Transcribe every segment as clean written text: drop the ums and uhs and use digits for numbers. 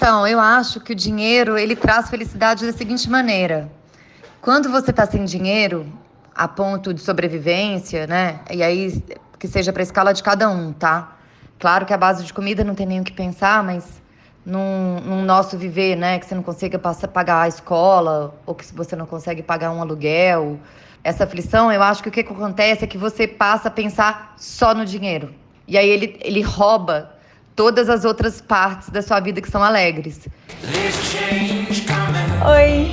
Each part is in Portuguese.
Então, eu acho que o dinheiro, ele traz felicidade da seguinte maneira. Quando você está sem dinheiro, a ponto de sobrevivência, né? E aí, que seja para a escala de cada um, tá? Claro que a base de comida não tem nem o que pensar, mas num nosso viver, né? Que você não consiga pagar a escola, ou que você não consegue pagar um aluguel. Essa aflição, eu acho que o que acontece é que você passa a pensar só no dinheiro. E aí ele rouba todas as outras partes da sua vida que são alegres. Oi,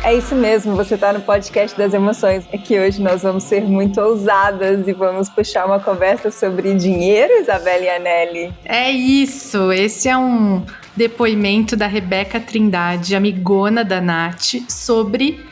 é isso mesmo, você está no podcast das emoções. Aqui hoje nós vamos ser muito ousadas e vamos puxar uma conversa sobre dinheiro, Isabelle e Anelli. É isso, esse é um depoimento da Rebeca Trindade, amigona da Nath, sobre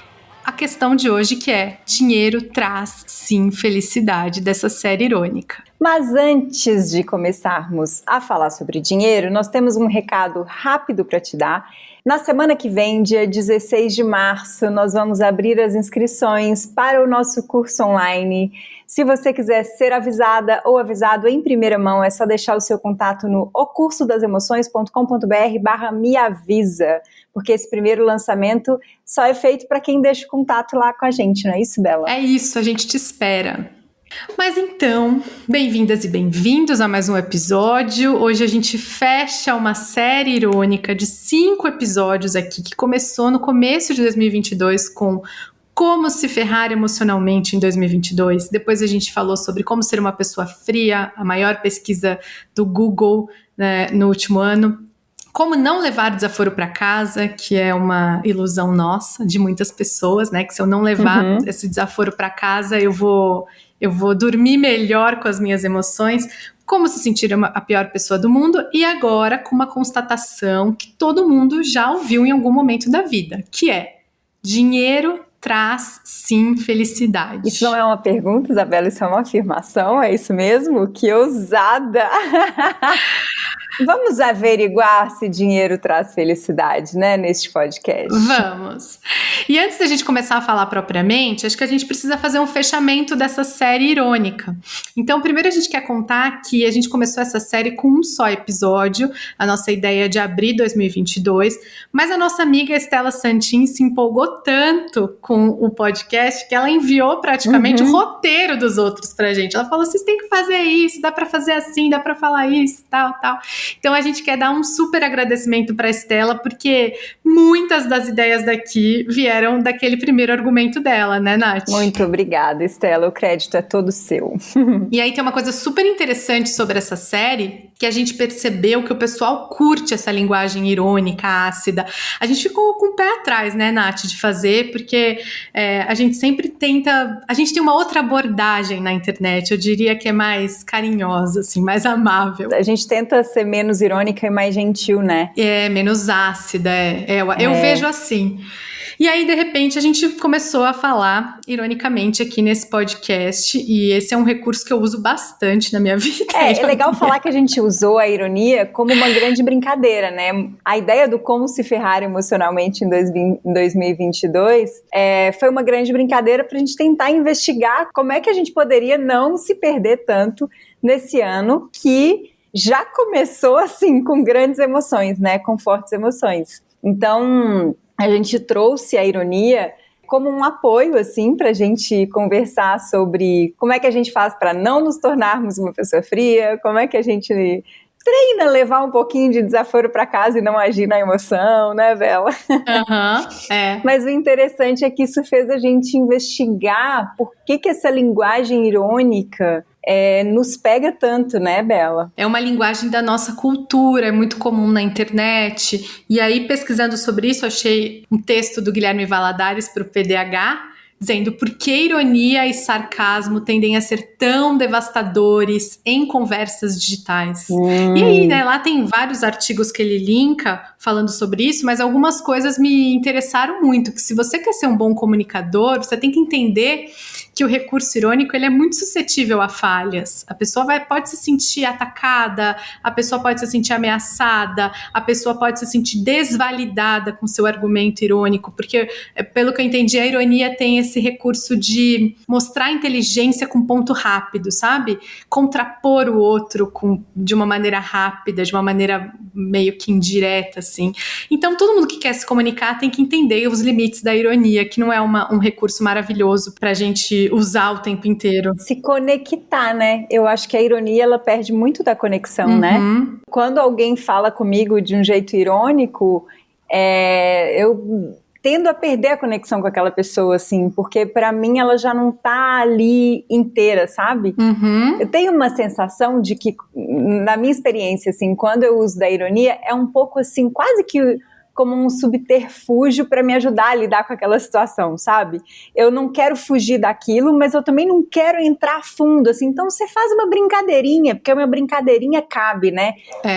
a questão de hoje, que é dinheiro traz sim felicidade, dessa série irônica. Mas antes de começarmos a falar sobre dinheiro, nós temos um recado rápido para te dar. Na semana que vem, dia 16 de março, nós vamos abrir as inscrições para o nosso curso online. Se você quiser ser avisada ou avisado em primeira mão, é só deixar o seu contato no ocursodasemoções.com.br/meavisa, porque esse primeiro lançamento só é feito para quem deixa o contato lá com a gente, não é isso, Bela? É isso, a gente te espera. Mas então, bem-vindas e bem-vindos a mais um episódio. Hoje a gente fecha uma série irônica de 5 episódios aqui, que começou no começo de 2022 com como se ferrar emocionalmente em 2022. Depois a gente falou sobre como ser uma pessoa fria, a maior pesquisa do Google, né, no último ano. Como não levar desaforo para casa, que é uma ilusão nossa, de muitas pessoas, né? Que se eu não levar esse desaforo para casa, eu vou dormir melhor com as minhas emoções. Como se sentir a pior pessoa do mundo. E agora com uma constatação que todo mundo já ouviu em algum momento da vida, que é: dinheiro traz sim felicidade. Isso não é uma pergunta, Isabela, isso é uma afirmação, é isso mesmo? Que ousada! Vamos averiguar se dinheiro traz felicidade, né, neste podcast. Vamos! E antes da gente começar a falar propriamente, acho que a gente precisa fazer um fechamento dessa série irônica. Então, primeiro a gente quer contar que a gente começou essa série com um só episódio, a nossa ideia de abrir 2022, mas a nossa amiga Estela Santin se empolgou tanto com o podcast que ela enviou praticamente o roteiro dos outros pra gente. Ela falou: vocês têm que fazer isso, dá pra fazer assim, dá pra falar isso, tal. Então a gente quer dar um super agradecimento para a Estela, porque muitas das ideias daqui vieram daquele primeiro argumento dela, né, Nath? Muito obrigada, Estela, o crédito é todo seu. E aí tem uma coisa super interessante sobre essa série, que a gente percebeu que o pessoal curte essa linguagem irônica, ácida. A gente ficou com o pé atrás, né, Nath, de fazer, porque a gente sempre tenta... A gente tem uma outra abordagem na internet, eu diria que é mais carinhosa, assim, mais amável. A gente tenta ser menos irônica e mais gentil, né? É, menos ácida, eu vejo assim. E aí, de repente, a gente começou a falar ironicamente aqui nesse podcast, e esse é um recurso que eu uso bastante na minha vida. É legal falar que a gente usou a ironia como uma grande brincadeira, né? A ideia do como se ferrar emocionalmente em 2022 foi uma grande brincadeira pra gente tentar investigar como é que a gente poderia não se perder tanto nesse ano que já começou assim com grandes emoções, né? Com fortes emoções. Então, a gente trouxe a ironia como um apoio, assim, pra gente conversar sobre como é que a gente faz para não nos tornarmos uma pessoa fria, como é que a gente treina levar um pouquinho de desaforo para casa e não agir na emoção, né, Bela? Mas o interessante é que isso fez a gente investigar por que essa linguagem irônica nos pega tanto, né, Bela? É uma linguagem da nossa cultura, é muito comum na internet. E aí, pesquisando sobre isso, achei um texto do Guilherme Valadares para o PDH, dizendo por que ironia e sarcasmo tendem a ser tão devastadores em conversas digitais. E aí, né, lá tem vários artigos que ele linka falando sobre isso, mas algumas coisas me interessaram muito, que se você quer ser um bom comunicador, você tem que entender que que o recurso irônico ele é muito suscetível a falhas. A pessoa pode se sentir atacada, a pessoa pode se sentir ameaçada, a pessoa pode se sentir desvalidada com seu argumento irônico, porque, pelo que eu entendi, a ironia tem esse recurso de mostrar inteligência com ponto rápido, sabe? Contrapor o outro de uma maneira rápida, de uma maneira meio que indireta, assim. Então, todo mundo que quer se comunicar tem que entender os limites da ironia, que não é um recurso maravilhoso pra gente usar o tempo inteiro. Se conectar, né? Eu acho que a ironia, ela perde muito da conexão, né? Quando alguém fala comigo de um jeito irônico, eu tendo a perder a conexão com aquela pessoa, assim, porque pra mim ela já não tá ali inteira, sabe? Eu tenho uma sensação de que, na minha experiência, assim, quando eu uso da ironia, é um pouco assim, quase que como um subterfúgio para me ajudar a lidar com aquela situação, sabe? Eu não quero fugir daquilo, mas eu também não quero entrar fundo, assim, então você faz uma brincadeirinha, porque uma brincadeirinha cabe, né?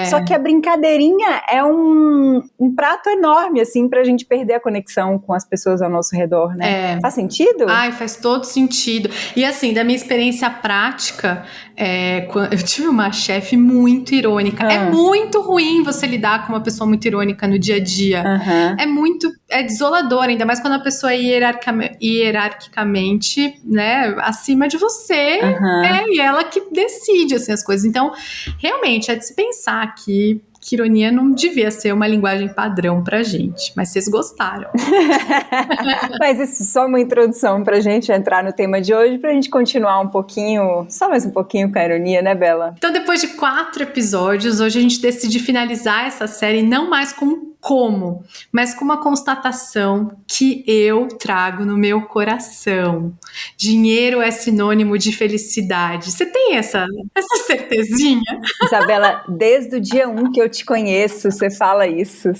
Só que a brincadeirinha é um prato enorme, assim, pra gente perder a conexão com as pessoas ao nosso redor, né? Faz sentido? Ai, faz todo sentido. E assim, da minha experiência prática, eu tive uma chefe muito irônica. É muito ruim você lidar com uma pessoa muito irônica no dia a dia. É desolador, ainda mais quando a pessoa é hierarquicamente, né, acima de você, e ela que decide, assim, as coisas. Então, realmente, é de se pensar que ironia não devia ser uma linguagem padrão pra gente, mas vocês gostaram. Mas isso é só uma introdução pra gente entrar no tema de hoje, pra gente continuar um pouquinho, só mais um pouquinho com a ironia, né, Bela? Então, depois de 4 episódios, hoje a gente decide finalizar essa série não mais com como, mas com uma constatação que eu trago no meu coração. Dinheiro é sinônimo de felicidade. Você tem essa certezinha? Isabela, desde o dia 1 que eu te conheço, você fala isso,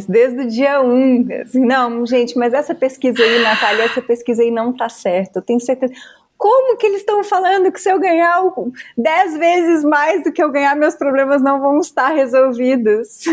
desde o dia 1. Assim, não, gente, mas essa pesquisa aí, Natália, essa pesquisa aí não tá certa, eu tenho certeza. Como que eles estão falando que se eu ganhar 10 vezes mais do que eu ganhar, meus problemas não vão estar resolvidos?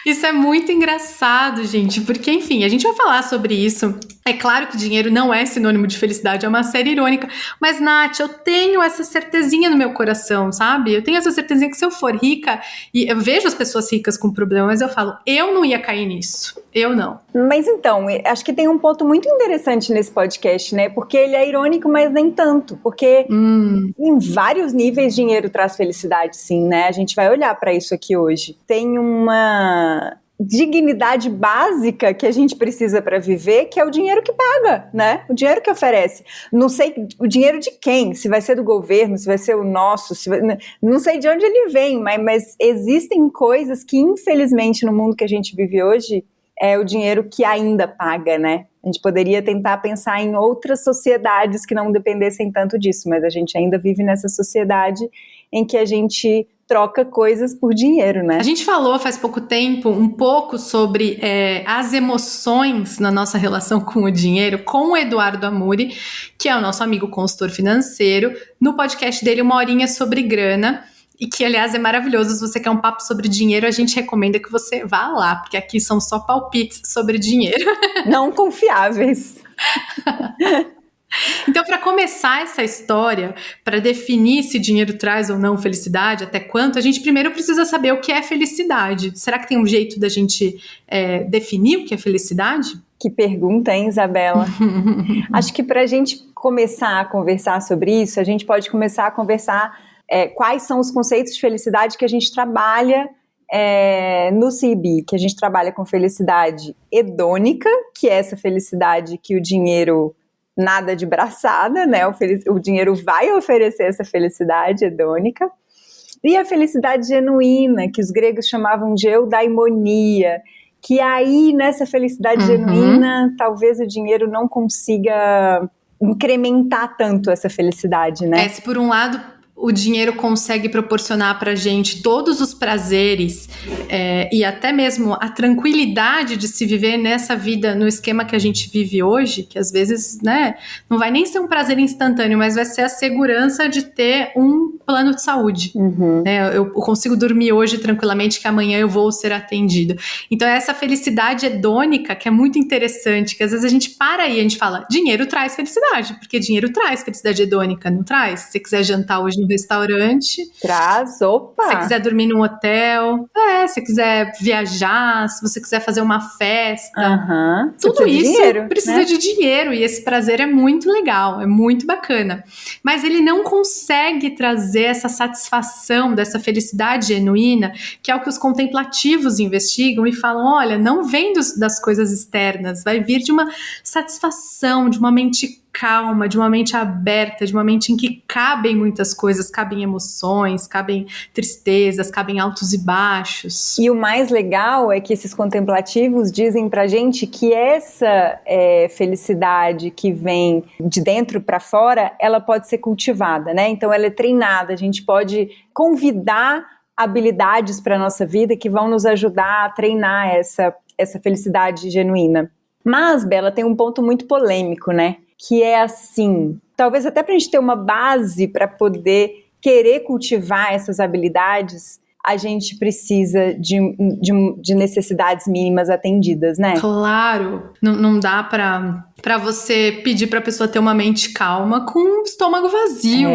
Isso é muito engraçado, gente, porque, enfim, a gente vai falar sobre isso. É claro que dinheiro não é sinônimo de felicidade, é uma série irônica, mas, Nath, eu tenho essa certezinha no meu coração, sabe? Eu tenho essa certezinha que se eu for rica, e eu vejo as pessoas ricas com problemas, mas eu falo, eu não ia cair nisso, eu não. Mas então, acho que tem um ponto muito interessante nesse podcast, né? Porque ele é irônico, mas nem tanto, porque em vários níveis dinheiro traz felicidade, sim, né? A gente vai olhar para isso aqui hoje. Tem uma dignidade básica que a gente precisa para viver, que é o dinheiro que paga, né? O dinheiro que oferece. Não sei o dinheiro de quem, se vai ser do governo, se vai ser o nosso, não sei de onde ele vem, mas existem coisas que, infelizmente, no mundo que a gente vive hoje, é o dinheiro que ainda paga, né? A gente poderia tentar pensar em outras sociedades que não dependessem tanto disso, mas a gente ainda vive nessa sociedade em que a gente troca coisas por dinheiro, né? A gente falou faz pouco tempo um pouco sobre as emoções na nossa relação com o dinheiro com o Eduardo Amuri, que é o nosso amigo consultor financeiro, no podcast dele Uma Horinha sobre Grana, e que, aliás, é maravilhoso. Se você quer um papo sobre dinheiro, a gente recomenda que você vá lá, porque aqui são só palpites sobre dinheiro. Não confiáveis. Então, para começar essa história, para definir se dinheiro traz ou não felicidade, até quanto, a gente primeiro precisa saber o que é felicidade. Será que tem um jeito da gente definir o que é felicidade? Que pergunta, hein, Isabela? Acho que para a gente começar a conversar sobre isso, a gente pode começar a conversar quais são os conceitos de felicidade que a gente trabalha no CIB, que a gente trabalha com felicidade hedônica, que é essa felicidade que o dinheiro nada de braçada, né? O dinheiro vai oferecer essa felicidade hedônica. E a felicidade genuína, que os gregos chamavam de eudaimonia, que aí nessa felicidade genuína, talvez o dinheiro não consiga incrementar tanto essa felicidade, né? Se por um lado o dinheiro consegue proporcionar pra gente todos os prazeres e até mesmo a tranquilidade de se viver nessa vida, no esquema que a gente vive hoje, que às vezes, né, não vai nem ser um prazer instantâneo, mas vai ser a segurança de ter um plano de saúde. Né? Eu consigo dormir hoje tranquilamente que amanhã eu vou ser atendido. Então essa felicidade hedônica que é muito interessante, que às vezes a gente para aí e a gente fala, dinheiro traz felicidade, porque dinheiro traz felicidade hedônica, não traz? Se você quiser jantar hoje no restaurante. Traz, opa! Se você quiser dormir num hotel, se você quiser viajar, se você quiser fazer uma festa, tudo isso dinheiro, precisa, né, de dinheiro, e esse prazer é muito legal, é muito bacana. Mas ele não consegue trazer essa satisfação, dessa felicidade genuína, que é o que os contemplativos investigam e falam, olha, não vem das coisas externas, vai vir de uma satisfação, de uma mente calma, de uma mente aberta, de uma mente em que cabem muitas coisas, cabem emoções, cabem tristezas, cabem altos e baixos. E o mais legal é que esses contemplativos dizem pra gente que essa felicidade que vem de dentro para fora, ela pode ser cultivada, né? Então ela é treinada, a gente pode convidar habilidades para a nossa vida que vão nos ajudar a treinar essa felicidade genuína. Mas, Bela, tem um ponto muito polêmico, né? Que é assim, talvez até para a gente ter uma base para poder querer cultivar essas habilidades, a gente precisa de necessidades mínimas atendidas, né? Claro, não dá para você pedir para a pessoa ter uma mente calma com o estômago vazio.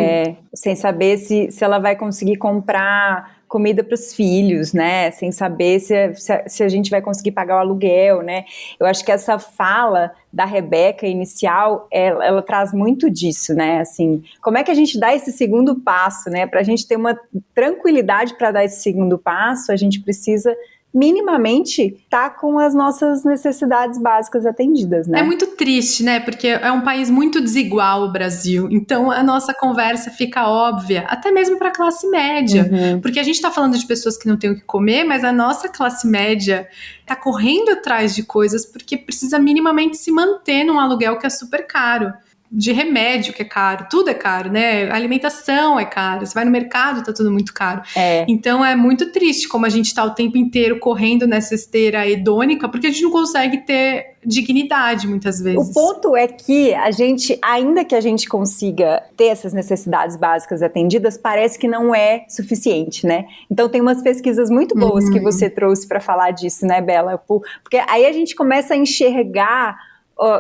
Sem saber se ela vai conseguir comprar comida para os filhos, né? Sem saber se a gente vai conseguir pagar o aluguel, né? Eu acho que essa fala da Rebeca inicial, ela traz muito disso, né? Assim, como é que a gente dá esse segundo passo, né? Para a gente ter uma tranquilidade para dar esse segundo passo, a gente precisa minimamente tá com as nossas necessidades básicas atendidas, né? É muito triste, né? Porque é um país muito desigual, o Brasil. Então a nossa conversa fica óbvia, até mesmo para a classe média. Porque a gente tá falando de pessoas que não têm o que comer, mas a nossa classe média tá correndo atrás de coisas porque precisa minimamente se manter num aluguel que é super caro. De remédio que é caro, tudo é caro, né? A alimentação é cara, você vai no mercado, tá tudo muito caro. Então é muito triste como a gente tá o tempo inteiro correndo nessa esteira hedônica, porque a gente não consegue ter dignidade muitas vezes. O ponto é que a gente, ainda que a gente consiga ter essas necessidades básicas atendidas, parece que não é suficiente, né? Então tem umas pesquisas muito boas que você trouxe para falar disso, né, Bela? Porque aí a gente começa a enxergar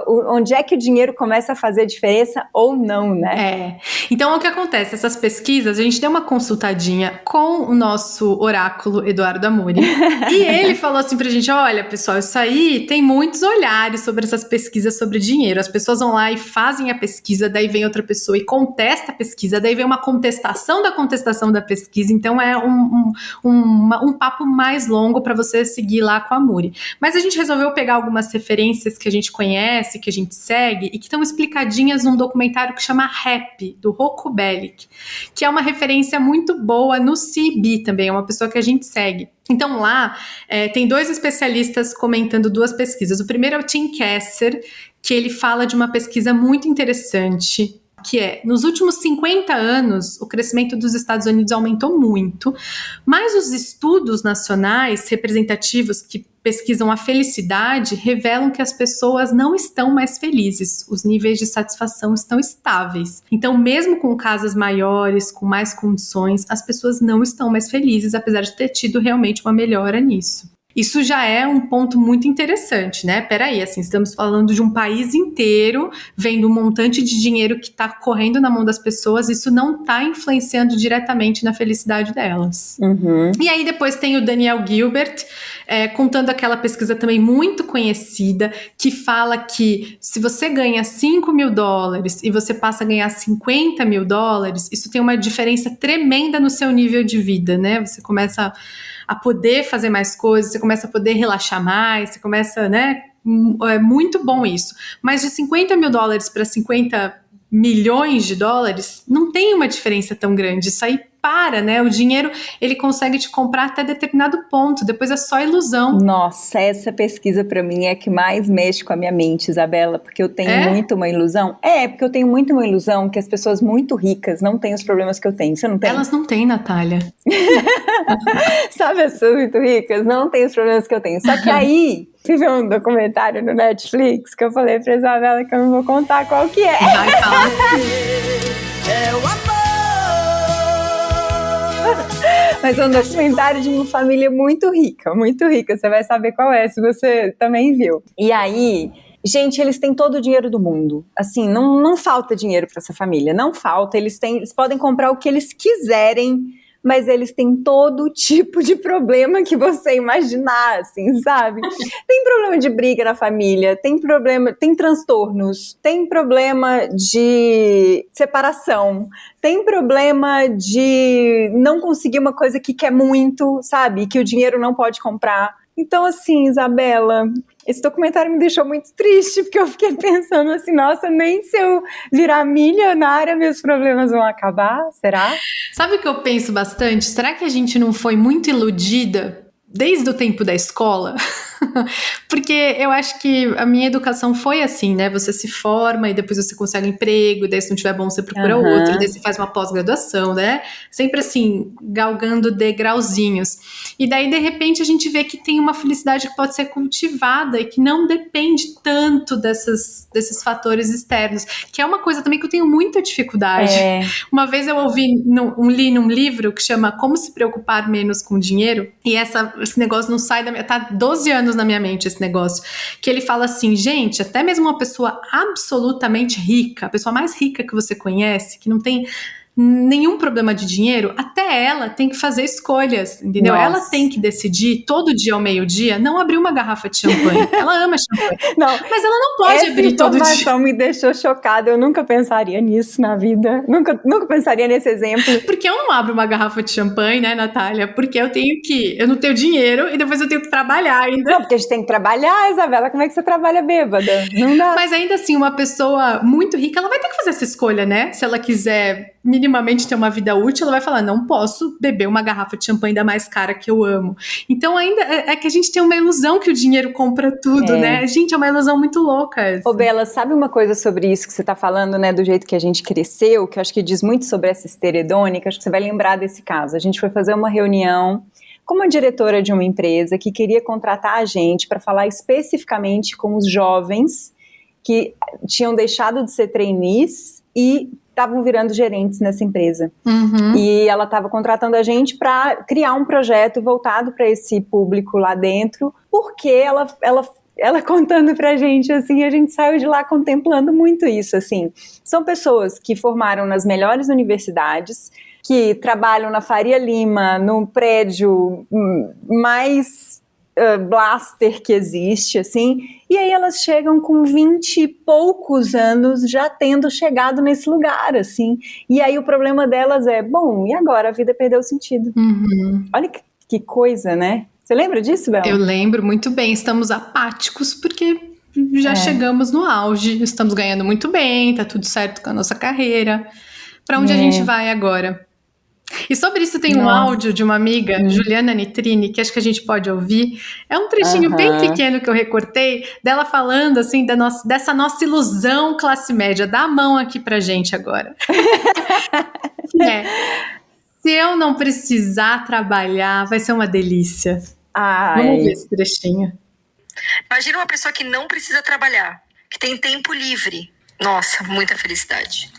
onde é que o dinheiro começa a fazer diferença ou não, né? Então o que acontece? Essas pesquisas, a gente deu uma consultadinha com o nosso oráculo Eduardo Amuri e ele falou assim pra gente, olha pessoal, isso aí tem muitos olhares sobre essas pesquisas sobre dinheiro, as pessoas vão lá e fazem a pesquisa, daí vem outra pessoa e contesta a pesquisa, daí vem uma contestação da pesquisa, então é um papo mais longo pra você seguir lá com a Amuri. Mas a gente resolveu pegar algumas referências que a gente conhece, que a gente segue e que estão explicadinhas num documentário que chama Happy, do Rocco Bellic, que é uma referência muito boa no CB também, é uma pessoa que a gente segue. Então lá tem dois especialistas comentando duas pesquisas. O primeiro é o Tim Kasser, que ele fala de uma pesquisa muito interessante, que nos últimos 50 anos, o crescimento dos Estados Unidos aumentou muito, mas os estudos nacionais representativos que pesquisam a felicidade revelam que as pessoas não estão mais felizes, os níveis de satisfação estão estáveis. Então, mesmo com casas maiores, com mais condições, as pessoas não estão mais felizes, apesar de ter tido realmente uma melhora nisso. Isso já é um ponto muito interessante, né? Peraí, assim, estamos falando de um país inteiro, vendo um montante de dinheiro que está correndo na mão das pessoas, isso não está influenciando diretamente na felicidade delas. E aí depois tem o Daniel Gilbert, contando aquela pesquisa também muito conhecida, que fala que se você ganha $5.000 e você passa a ganhar $50.000, isso tem uma diferença tremenda no seu nível de vida, né? Você começa a poder fazer mais coisas, você começa a poder relaxar mais, você começa, né? É muito bom isso. Mas de $50.000 para $50 milhões não tem uma diferença tão grande. Isso aí para, né? O dinheiro, ele consegue te comprar até determinado ponto, depois é só ilusão. Nossa, essa pesquisa pra mim é a que mais mexe com a minha mente, Isabela, porque eu tenho muito uma ilusão. Porque eu tenho muito uma ilusão que as pessoas muito ricas não têm os problemas que eu tenho. Você não tem? Elas não têm, Natália. Sabe, as pessoas muito ricas não têm os problemas que eu tenho. Só que aí, tive um documentário no Netflix que eu falei pra Isabela que eu não vou contar qual que é. Vai falar. É o amor. Mas é um documentário de uma família muito rica, muito rica. Você vai saber qual é, se você também viu. E aí, gente, eles têm todo o dinheiro do mundo. Assim, não falta dinheiro para essa família, não falta. Eles podem comprar o que eles quiserem, mas eles têm todo tipo de problema que você imaginar, assim, sabe? Tem problema de briga na família, tem transtornos, tem problema de separação, tem problema de não conseguir uma coisa que quer muito, sabe? Que o dinheiro não pode comprar. Então, assim, Isabela, esse documentário me deixou muito triste, porque eu fiquei pensando assim, nossa, nem se eu virar milionária, meus problemas vão acabar, será? Sabe o que eu penso bastante? Será que a gente não foi muito iludida desde o tempo da escola? Porque eu acho que a minha educação foi assim, né? Você se forma e depois você consegue um emprego, daí se não tiver bom você procura outro, daí você faz uma pós-graduação, né? Sempre assim, galgando degrauzinhos. E daí, de repente, a gente vê que tem uma felicidade que pode ser cultivada e que não depende tanto desses fatores externos, que é uma coisa também que eu tenho muita dificuldade. Uma vez eu li num livro que chama Como se preocupar menos com dinheiro, e esse negócio não sai da minha... Tá 12 anos na minha mente esse negócio, que ele fala assim, gente, até mesmo uma pessoa absolutamente rica, a pessoa mais rica que você conhece, que não tem nenhum problema de dinheiro, até ela tem que fazer escolhas, entendeu? Nossa. Ela tem que decidir todo dia ao meio-dia não abrir uma garrafa de champanhe. Ela ama champanhe. Não, mas ela não pode abrir todo dia. Essa informação me deixou chocada. Eu nunca pensaria nisso na vida. Nunca pensaria nesse exemplo. Porque eu não abro uma garrafa de champanhe, né, Natália? Porque eu não tenho dinheiro e depois eu tenho que trabalhar ainda. Não, porque a gente tem que trabalhar, Isabela. Como é que você trabalha bêbada? Não dá. Mas ainda assim, uma pessoa muito rica, ela vai ter que fazer essa escolha, né? Se ela quiser minimamente ter uma vida útil, ela vai falar, não posso beber uma garrafa de champanhe da mais cara que eu amo. Então ainda é que a gente tem uma ilusão que o dinheiro compra tudo, né? Gente, é uma ilusão muito louca essa. Ô Bela, sabe uma coisa sobre isso que você tá falando, né, do jeito que a gente cresceu, que eu acho que diz muito sobre essa histeria hedônica, acho que você vai lembrar desse caso. A gente foi fazer uma reunião com uma diretora de uma empresa que queria contratar a gente para falar especificamente com os jovens que tinham deixado de ser trainees e estavam virando gerentes nessa empresa. E ela estava contratando a gente para criar um projeto voltado para esse público lá dentro, porque ela contando pra gente, assim, a gente saiu de lá contemplando muito isso, assim. São pessoas que formaram nas melhores universidades, que trabalham na Faria Lima, no prédio mais blaster que existe, assim, e aí elas chegam com 20 e poucos anos já tendo chegado nesse lugar, assim, e aí o problema delas é, bom, e agora? A vida perdeu sentido. Olha que coisa, né? Você lembra disso, Bela? Eu lembro muito bem, estamos apáticos porque já chegamos no auge, estamos ganhando muito bem, tá tudo certo com a nossa carreira, pra onde a gente vai agora? E sobre isso tem um áudio de uma amiga, Juliana Nitrini, que acho que a gente pode ouvir. É um trechinho bem pequeno que eu recortei, dela falando assim dessa nossa ilusão classe média. Dá a mão aqui pra gente agora. Se eu não precisar trabalhar, vai ser uma delícia. Vamos ver esse trechinho. Imagina uma pessoa que não precisa trabalhar, que tem tempo livre. Nossa, muita felicidade.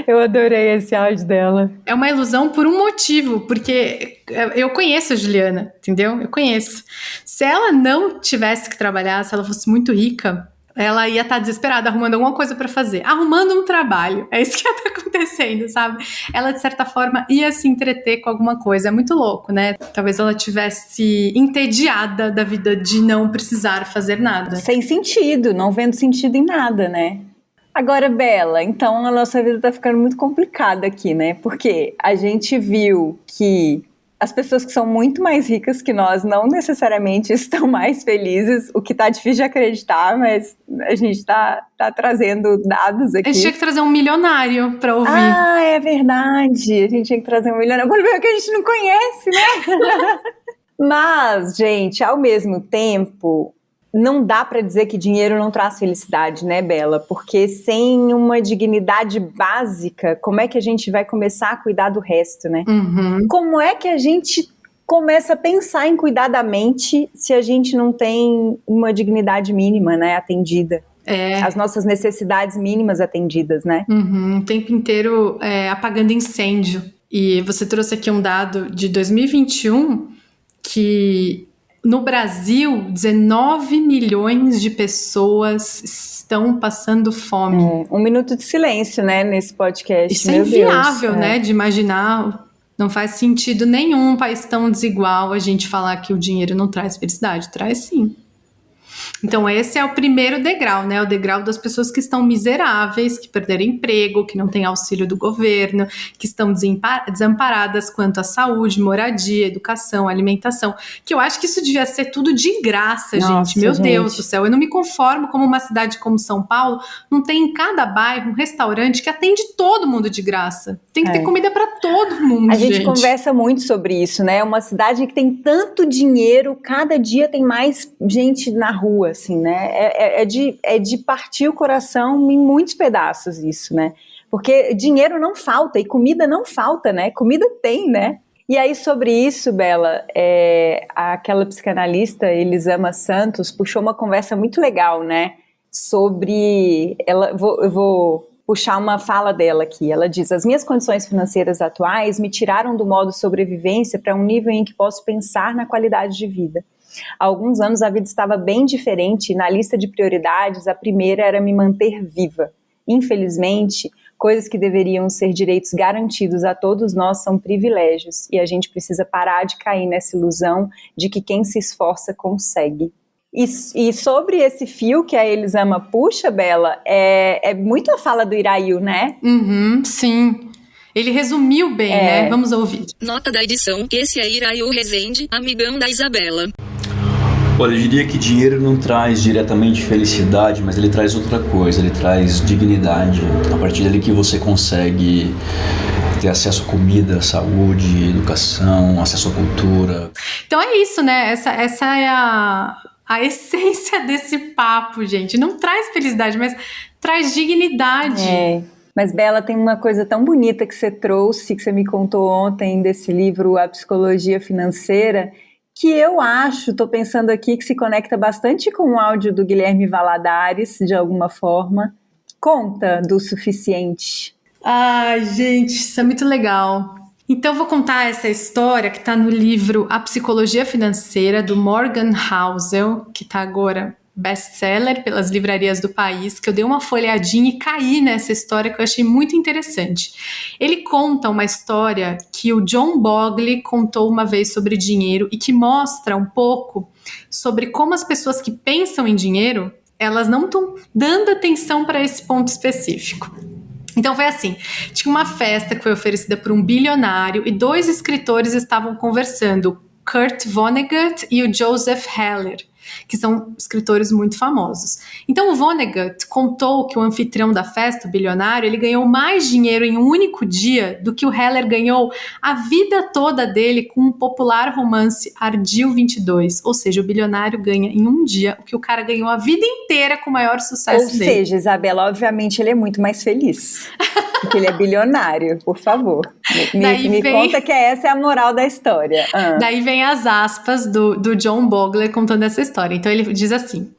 Eu adorei esse áudio dela. É uma ilusão por um motivo, porque eu conheço a Juliana, entendeu? Eu conheço. Se ela não tivesse que trabalhar, se ela fosse muito rica, ela ia estar desesperada arrumando alguma coisa pra fazer, arrumando um trabalho. É isso que ia estar acontecendo, sabe? Ela, de certa forma, ia se entreter com alguma coisa. É muito louco, né? Talvez ela tivesse entediada da vida de não precisar fazer nada. Sem sentido, não vendo sentido em nada, né? Agora, Bela, então a nossa vida tá ficando muito complicada aqui, né? Porque a gente viu que as pessoas que são muito mais ricas que nós não necessariamente estão mais felizes, o que tá difícil de acreditar, mas a gente tá trazendo dados aqui. A gente tinha que trazer um milionário pra ouvir. Ah, é verdade, a gente tinha que trazer um milionário, quando veio que a gente não conhece, né? Mas, gente, ao mesmo tempo, não dá para dizer que dinheiro não traz felicidade, né, Bela? Porque sem uma dignidade básica, como é que a gente vai começar a cuidar do resto, né? Uhum. Como é que a gente começa a pensar em cuidar da mente se a gente não tem uma dignidade mínima, né, atendida? As nossas necessidades mínimas atendidas, né? Uhum. O tempo inteiro apagando incêndio. E você trouxe aqui um dado de 2021 que no Brasil 19 milhões de pessoas estão passando fome. Um minuto de silêncio, né, nesse podcast. Isso é inviável, né, de imaginar. Não faz sentido nenhum um país tão desigual a gente falar que o dinheiro não traz felicidade. Traz sim. Então esse é o primeiro degrau, né? O degrau das pessoas que estão miseráveis, que perderam emprego, que não têm auxílio do governo, que estão desamparadas quanto à saúde, moradia, educação, alimentação. Que eu acho que isso devia ser tudo de graça, gente. Meu Deus do céu. Eu não me conformo como uma cidade como São Paulo não tem em cada bairro um restaurante que atende todo mundo de graça. Tem que ter comida para todo mundo, A gente conversa muito sobre isso, né? Uma cidade que tem tanto dinheiro, cada dia tem mais gente na rua, assim, né? É de partir o coração em muitos pedaços isso, né? Porque dinheiro não falta e comida não falta, né? Comida tem, né? E aí sobre isso, Bela, aquela psicanalista Elisama Santos puxou uma conversa muito legal, né? Sobre... eu vou puxar uma fala dela aqui. Ela diz: as minhas condições financeiras atuais me tiraram do modo sobrevivência para um nível em que posso pensar na qualidade de vida. Há alguns anos a vida estava bem diferente e na lista de prioridades a primeira era me manter viva. Infelizmente, coisas que deveriam ser direitos garantidos a todos nós são privilégios e a gente precisa parar de cair nessa ilusão de que quem se esforça consegue. E sobre esse fio que a Elisama puxa, Bela, é muito a fala do Irayu, né? Uhum, sim. Ele resumiu bem, né? Vamos ouvir. Nota da edição, esse é Irayu Rezende, amigão da Isabela. Olha, eu diria que dinheiro não traz diretamente felicidade, mas ele traz outra coisa, ele traz dignidade. A partir dele que você consegue ter acesso a comida, saúde, educação, acesso à cultura. Então é isso, né? Essa é a essência desse papo, gente. Não traz felicidade, mas traz dignidade. Mas, Bela, tem uma coisa tão bonita que você trouxe, que você me contou ontem desse livro A Psicologia Financeira, que eu acho, estou pensando aqui, que se conecta bastante com o áudio do Guilherme Valadares, de alguma forma. Conta do suficiente. Ai, gente, isso é muito legal. Então, eu vou contar essa história que está no livro A Psicologia Financeira, do Morgan Housel, que está agora best-seller pelas livrarias do país, que eu dei uma folheadinha e caí nessa história que eu achei muito interessante. Ele conta uma história que o John Bogle contou uma vez sobre dinheiro e que mostra um pouco sobre como as pessoas que pensam em dinheiro, elas não estão dando atenção para esse ponto específico. Então foi assim, tinha uma festa que foi oferecida por um bilionário e 2 escritores estavam conversando, Kurt Vonnegut e o Joseph Heller, que são escritores muito famosos. Então o Vonnegut contou que o anfitrião da festa, o bilionário, ele ganhou mais dinheiro em um único dia do que o Heller ganhou a vida toda dele com um popular romance Ardil 22, ou seja, o bilionário ganha em um dia o que o cara ganhou a vida inteira com o maior sucesso dele. Ou seja, Isabela, obviamente ele é muito mais feliz, porque ele é bilionário, por favor. Me conta que essa é a moral da história. Daí vem as aspas do John Bogle contando essa história. Então ele diz assim: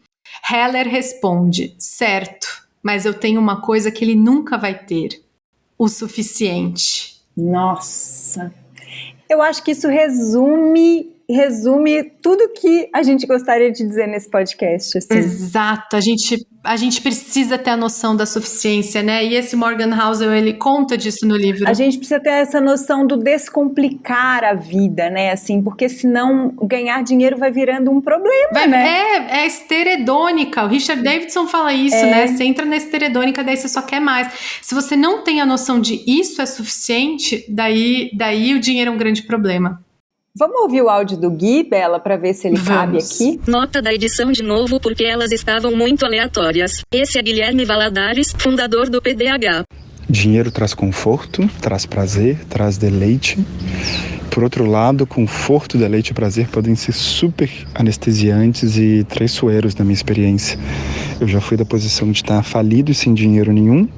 Heller responde, certo, mas eu tenho uma coisa que ele nunca vai ter, o suficiente. Nossa, eu acho que isso resume tudo que a gente gostaria de dizer nesse podcast. Assim. Exato, a gente precisa ter a noção da suficiência, né? E esse Morgan Housel, ele conta disso no livro. A gente precisa ter essa noção do descomplicar a vida, né? Assim, porque senão ganhar dinheiro vai virando um problema, né? É esteira hedônica. O Richard Davidson fala isso, né? Você entra na esteira hedônica, daí você só quer mais. Se você não tem a noção de isso é suficiente, daí o dinheiro é um grande problema. Vamos ouvir o áudio do Gui, Bela, para ver se ele cabe aqui? Nota da edição de novo porque elas estavam muito aleatórias. Esse é Guilherme Valadares, fundador do PDH. Dinheiro traz conforto, traz prazer, traz deleite. Por outro lado, conforto, deleite e prazer podem ser super anestesiantes e traiçoeiros na minha experiência. Eu já fui da posição de estar falido e sem dinheiro nenhum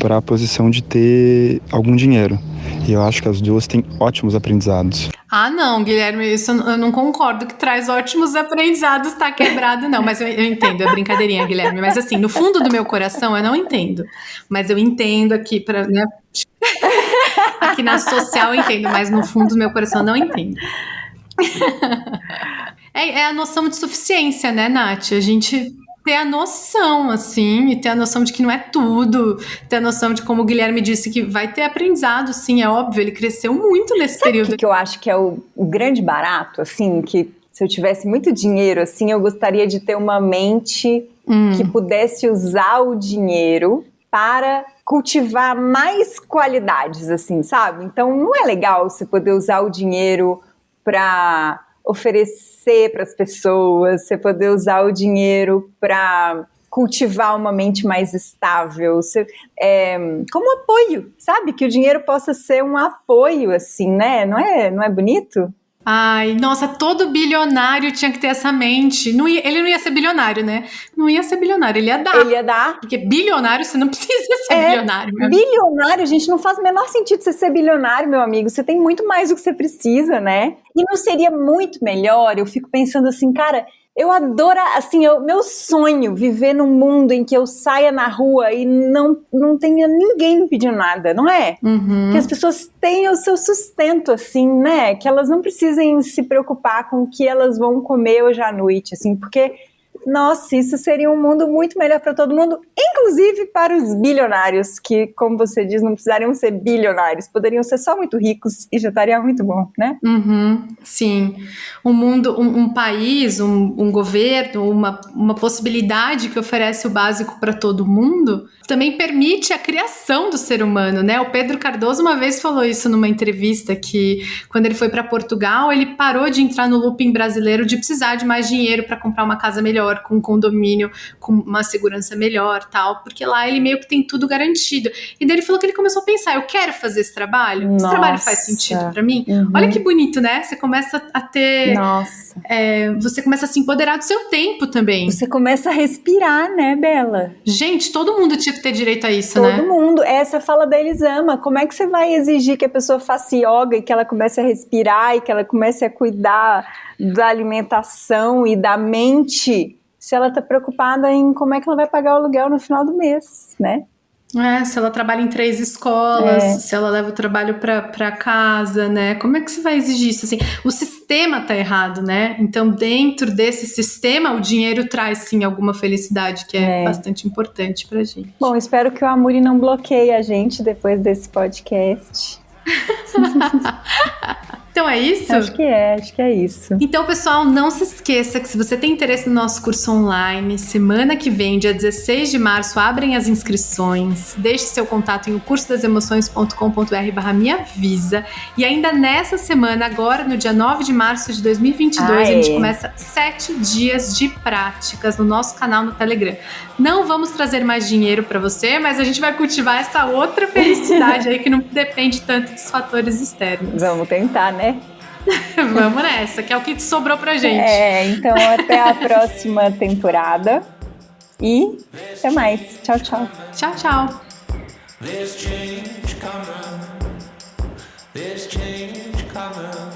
para a posição de ter algum dinheiro. E eu acho que as duas têm ótimos aprendizados. Ah, não, Guilherme, isso eu não concordo que traz ótimos aprendizados, tá quebrado, não. Mas eu entendo, é brincadeirinha, Guilherme. Mas assim, no fundo do meu coração, eu não entendo. Mas eu entendo aqui, né? Aqui na social eu entendo, mas no fundo do meu coração eu não entendo. É a noção de suficiência, né, Nath? A gente ter a noção, assim, e ter a noção de que não é tudo, ter a noção de, como o Guilherme disse, que vai ter aprendizado, sim, é óbvio, ele cresceu muito nesse período. Sabe o que eu acho que é o grande barato, assim, que se eu tivesse muito dinheiro, assim, eu gostaria de ter uma mente que pudesse usar o dinheiro para cultivar mais qualidades, assim, sabe? Então, não é legal você poder usar o dinheiro para oferecer para as pessoas, você poder usar o dinheiro para cultivar uma mente mais estável, como apoio, sabe? Que o dinheiro possa ser um apoio, assim, né? Não é bonito? Ai, nossa, todo bilionário tinha que ter essa mente. Ele não ia ser bilionário, né? Não ia ser bilionário, ele ia dar. Ele ia dar. Porque bilionário, você não precisa ser bilionário. Bilionário, gente, não faz o menor sentido você ser bilionário, meu amigo. Você tem muito mais do que você precisa, né? E não seria muito melhor? Eu fico pensando assim, cara, eu adoro, assim, meu sonho, viver num mundo em que eu saia na rua e não tenha ninguém me pedindo nada, não é? Uhum. Que as pessoas tenham o seu sustento, assim, né? Que elas não precisem se preocupar com o que elas vão comer hoje à noite, assim, porque, nossa, isso seria um mundo muito melhor para todo mundo, inclusive para os bilionários, que, como você diz, não precisariam ser bilionários, poderiam ser só muito ricos e já estaria muito bom, né? Uhum, sim. Um mundo, um país, um governo, uma possibilidade que oferece o básico para todo mundo, também permite a criação do ser humano, né? O Pedro Cardoso uma vez falou isso numa entrevista, que quando ele foi para Portugal, ele parou de entrar no looping brasileiro de precisar de mais dinheiro para comprar uma casa melhor, com um condomínio, com uma segurança melhor, tal, porque lá ele meio que tem tudo garantido. E daí ele falou que ele começou a pensar, eu quero fazer esse trabalho? Esse trabalho faz sentido para mim? Uhum. Olha que bonito, né? Você começa a ter... Nossa. Você começa a se empoderar do seu tempo também. Você começa a respirar, né, Bela? Gente, todo mundo tinha que ter direito a isso, todo né? Todo mundo. Essa fala da Elisama. Como é que você vai exigir que a pessoa faça yoga e que ela comece a respirar e que ela comece a cuidar da alimentação e da mente se ela está preocupada em como é que ela vai pagar o aluguel no final do mês, né? Se ela trabalha em 3 escolas, se ela leva o trabalho pra casa, né? Como é que você vai exigir isso? Assim, o sistema tá errado, né? Então, dentro desse sistema, o dinheiro traz, sim, alguma felicidade, que é bastante importante pra gente. Bom, espero que o Amuri não bloqueie a gente depois desse podcast. Então é isso? Acho que é isso. Então, pessoal, não se esqueça que se você tem interesse no nosso curso online, semana que vem, dia 16 de março, abrem as inscrições. Deixe seu contato em ocursodasemoções.com.br/meavisa. E ainda nessa semana, agora no dia 9 de março de 2022, a gente começa 7 dias de práticas no nosso canal no Telegram. Não vamos trazer mais dinheiro para você, mas a gente vai cultivar essa outra felicidade aí que não depende tanto dos fatores externos. Vamos tentar, né? Vamos nessa, que é o que sobrou pra gente. Então até a próxima temporada. E até mais. Tchau, tchau. Tchau, tchau. There's change coming.